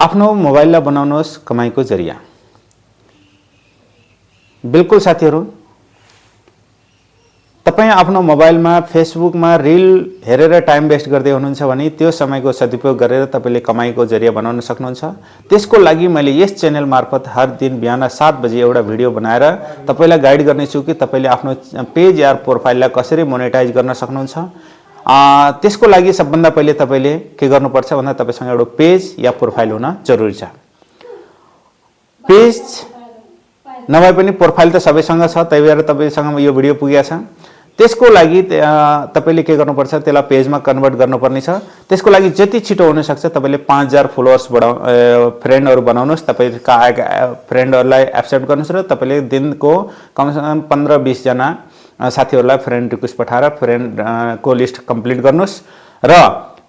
आफ्नो मोबाइललाई बनाउनुहोस् कमाईको जरिया। बिल्कुल साथीहरु, तपाई आफ्नो मोबाइलमा फेसबुकमा रिल हेरेर टाइम वेस्ट गर्दै हुनुहुन्छ भने त्यो समयको सदुपयोग गरेर तपाईले कमाईको जरिया बनाउन सक्नुहुन्छ। त्यसको लागि मैले यस च्यानल मार्फत हर दिन बिहान 7 बजे एउटा भिडियो बनाएर तपाईलाई गाइड गर्नेछु कि तपाईले आफ्नो पेज या प्रोफाइललाई कसरी मोनेटाइज गर्न सक्नुहुन्छ। त्यसको लागि सबभन्दा पहिले तपाईले के गर्नुपर्छ भन्दा तपाईसँग एउटा पेज या प्रोफाइल हुन जरुरी छ। पेज नभए पनि प्रोफाइल त सबैसँग छ, त्यही भएर तपाईसँग यो भिडियो पुगेको छ। त्यसको लागि तपाईले के गर्नुपर्छ, त्यसलाई पेजमा कन्भर्ट गर्नुपर्ने छ। त्यसको लागि जति छिटो हुन सक्छ तपाईले 5000 फलोअर्स फ्रेन्डहरु बनाउनुस्। तपाईका फ्रेन्डहरुलाई एक्सेप्ट गर्नुस् र तपाईले दिनको कमसेकम 15-20 जना साथीहरुलाई फ्रेन्ड रिक्वेस्ट पठाएर फ्रेन्ड को लिस्ट कम्प्लिट गर्नुस् र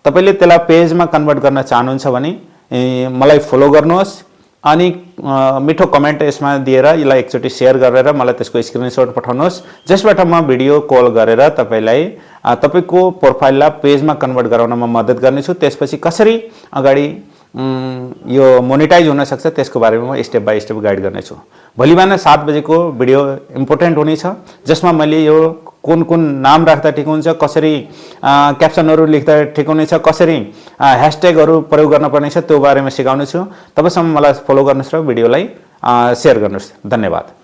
तपाईले त्यसलाई पेजमा कन्भर्ट गर्न चाहनुहुन्छ भने मलाई फलो गर्नुहोस् अनि मिठो कमेन्ट यसमा दिएर यसलाई एकचोटी शेयर गरेर मलाई त्यसको स्क्रिनशट पठाउनुहोस्, जसबाट म भिडियो कल गरेर तपाईलाई तपाईको प्रोफाइललाई पेजमा कन्भर्ट गराउनमा मद्दत गर्नेछु। त्यसपछि कसरी अगाडि यो मोनेटाइज हुन सक्छ त्यसको बारेमा म स्टेप बाइ स्टेप गाइड गर्नेछु। भोलि बिहान 7 बजेको भिडियो इम्पोर्टेन्ट हुनेछ, जसमा मैले यो कुन नाम राख्दा ठिक हुन्छ, कसरी क्याप्सनहरु लेख्दा ठिक हुनेछ, कसरी ह्याशट्यागहरु प्रयोग गर्न पर्ने छ त्यो बारेमा सिकाउने छु। तपाईसम्म मलाई फलो गर्नुस् र भिडियोलाई शेयर गर्नुस्। धन्यवाद।